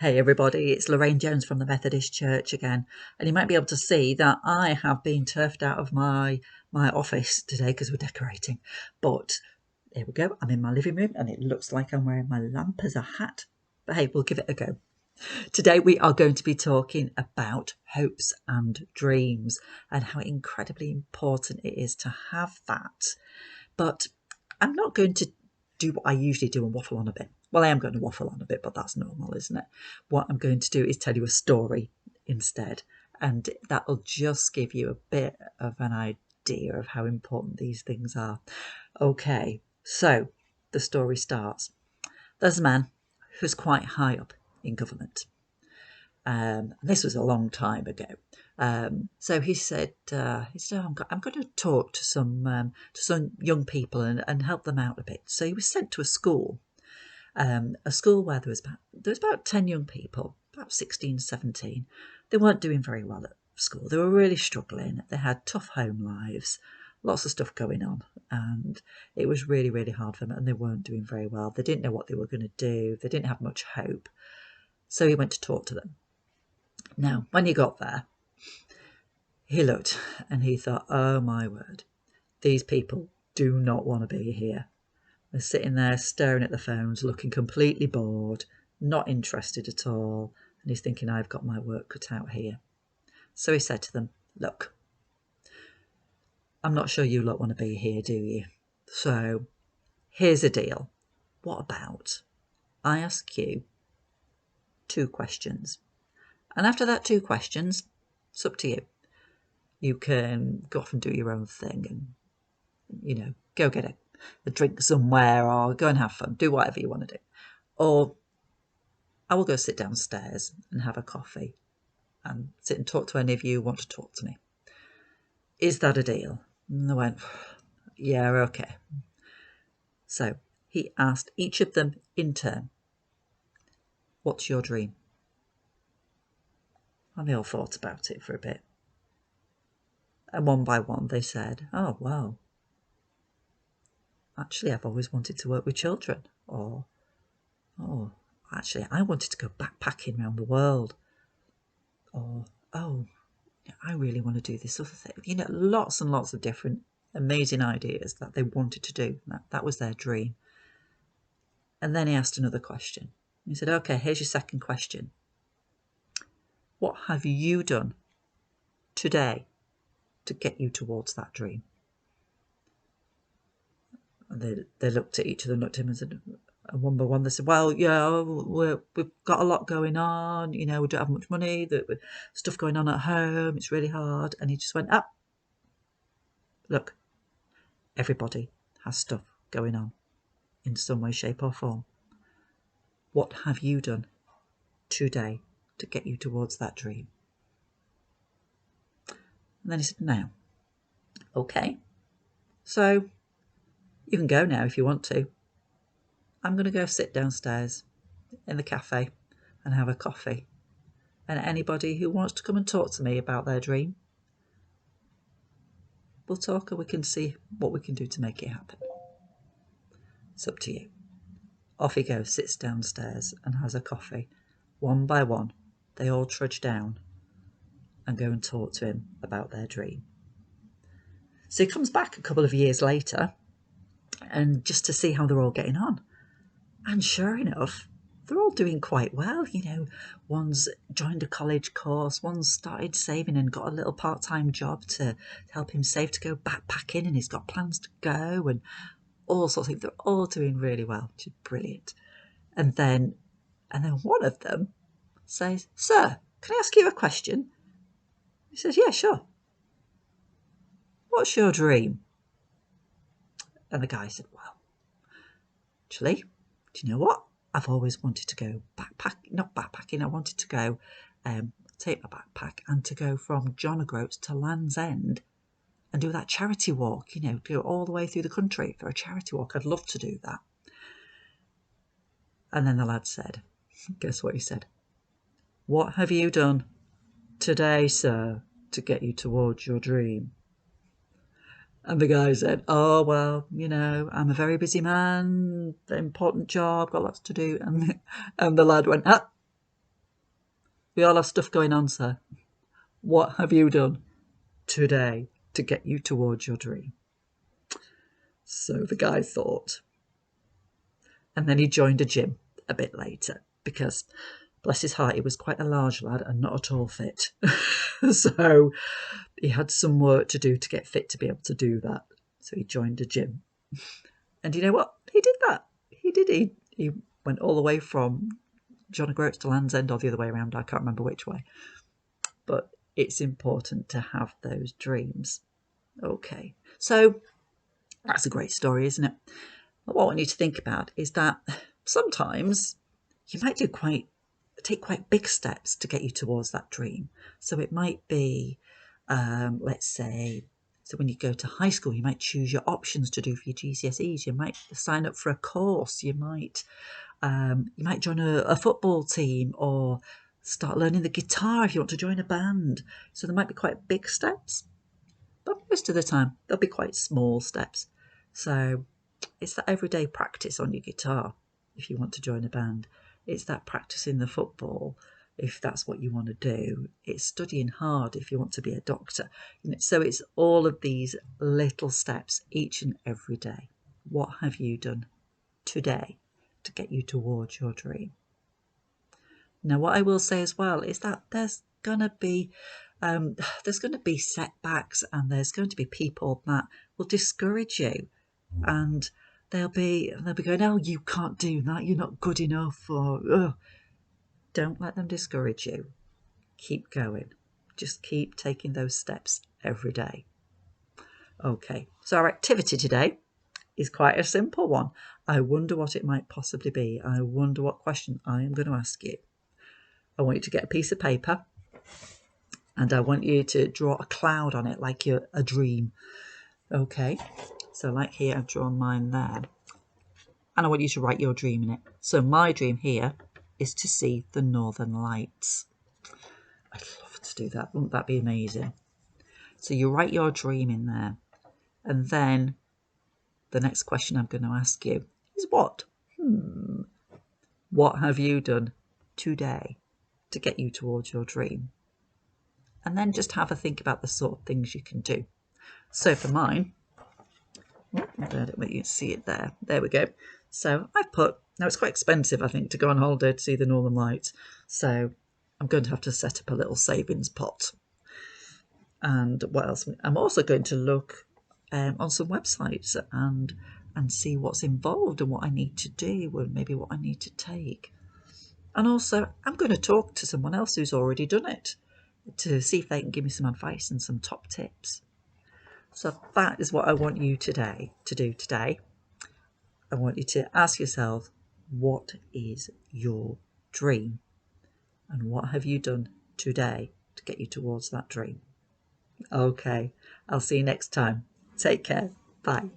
Hey everybody, it's Lorraine Jones from the Methodist Church again, and you might be able to see that I have been turfed out of my office today because we're decorating. But here we go, I'm in my living room and it looks like I'm wearing my lamp as a hat. But hey, we'll give it a go. Today we are going to be talking about hopes and dreams and how incredibly important it is to have that. But I'm not going to do what I usually do and waffle on a bit. Well, I am going to waffle on a bit, but that's normal, isn't it? What I'm going to do is tell you a story instead, and that'll just give you a bit of an idea of how important these things are. Okay, so the story starts. There's a man who's quite high up in government. This was a long time ago. So he said, oh, I'm going to talk to some young people and help them out a bit. So he was sent to a school where there was about 10 young people, about 16, 17. They weren't doing very well at school. They were really struggling. They had tough home lives, lots of stuff going on, and it was really, really hard for them, and they weren't doing very well. They didn't know what they were going to do. They didn't have much hope. So he went to talk to them. Now, when he got there, he looked and he thought, oh my word, these people do not want to be here. They're sitting there staring at the phones, looking completely bored, not interested at all. And he's thinking, I've got my work cut out here. So he said to them, look, I'm not sure you lot want to be here, do you? So here's a deal. What about I ask you 2 questions? And after that 2 questions, it's up to you. You can go off and do your own thing and, go get a drink somewhere or go and have fun. Do whatever you want to do. Or I will go sit downstairs and have a coffee and sit and talk to any of you who want to talk to me. Is that a deal? And they went, yeah, okay. So he asked each of them in turn, what's your dream? And they all thought about it for a bit. And one by one they said, oh, well, actually, I've always wanted to work with children. Or, oh, actually, I wanted to go backpacking around the world. Or, oh, I really want to do this other thing. Lots and lots of different amazing ideas that they wanted to do. That was their dream. And then he asked another question. He said, okay, here's your second question. What have you done today to get you towards that dream? And they looked at each other and looked at him and said, and one by one they said, well, yeah, we've got a lot going on, we don't have much money, stuff going on at home, it's really hard. And he just went, look, everybody has stuff going on in some way, shape or form. What have you done today to get you towards that dream? And then he said, now, okay, so you can go now if you want to. I'm going to go sit downstairs in the cafe and have a coffee. And anybody who wants to come and talk to me about their dream, we'll talk and we can see what we can do to make it happen. It's up to you. Off he goes, sits downstairs and has a coffee. One by one, they all trudge down and go and talk to him about their dream. So he comes back a couple of years later and just to see how they're all getting on. And sure enough, they're all doing quite well. One's joined a college course, one's started saving and got a little part-time job to help him save to go backpacking, and he's got plans to go and all sorts of things. They're all doing really well, which is brilliant. And then one of them says, sir, can I ask you a question? He says, yeah, sure. What's your dream? And the guy said, well, actually, do you know what? I've always wanted to go not backpacking. I wanted to go take my backpack and to go from John O'Groats to Land's End and do that charity walk, go all the way through the country for a charity walk. I'd love to do that. And then the lad said, guess what he said? What have you done today, sir, to get you towards your dream? And the guy said, oh, well, I'm a very busy man, important job, got lots to do. And the lad went, We all have stuff going on, sir. What have you done today to get you towards your dream? So the guy thought. And then he joined a gym a bit later because, bless his heart, he was quite a large lad and not at all fit. So he had some work to do to get fit to be able to do that. So he joined a gym. And you know what? He did that. He did. He went all the way from John O'Groats to Land's End, or the other way around. I can't remember which way. But it's important to have those dreams. Okay. So that's a great story, isn't it? But what I want you to think about is that sometimes you might take quite big steps to get you towards that dream. So it might be, let's say, so when you go to high school, you might choose your options to do for your GCSEs. You might sign up for a course. You might join a football team or start learning the guitar if you want to join a band. So there might be quite big steps, but most of the time they'll be quite small steps. So it's that everyday practice on your guitar if you want to join a band. It's that practice in the football if that's what you want to do. It's studying hard if you want to be a doctor. So it's all of these little steps each and every day. What have you done today to get you towards your dream? Now, what I will say as well is that there's going to be setbacks, and there's going to be people that will discourage you, and they'll be going, "Oh, you can't do that. You're not good enough." Or, "Oh." Don't let them discourage you. Keep going. Just keep taking those steps every day. Okay, so our activity today is quite a simple one. I wonder what it might possibly be. I wonder what question I am going to ask you. I want you to get a piece of paper and I want you to draw a cloud on it like a dream. Okay, so like here, I've drawn mine there. And I want you to write your dream in it. So my dream here is to see the Northern Lights. I'd love to do that. Wouldn't that be amazing? So you write your dream in there. And then the next question I'm going to ask you is what? What have you done today to get you towards your dream? And then just have a think about the sort of things you can do. So for mine, I don't want you to see it there. There we go. So I've put, now it's quite expensive, I think, to go on holiday to see the Northern Lights. So I'm going to have to set up a little savings pot. And what else? I'm also going to look on some websites and see what's involved and what I need to do and maybe what I need to take. And also, I'm going to talk to someone else who's already done it to see if they can give me some advice and some top tips. So that is what I want you to do today. I want you to ask yourself, what is your dream? And what have you done today to get you towards that dream? Okay, I'll see you next time. Take care. Bye.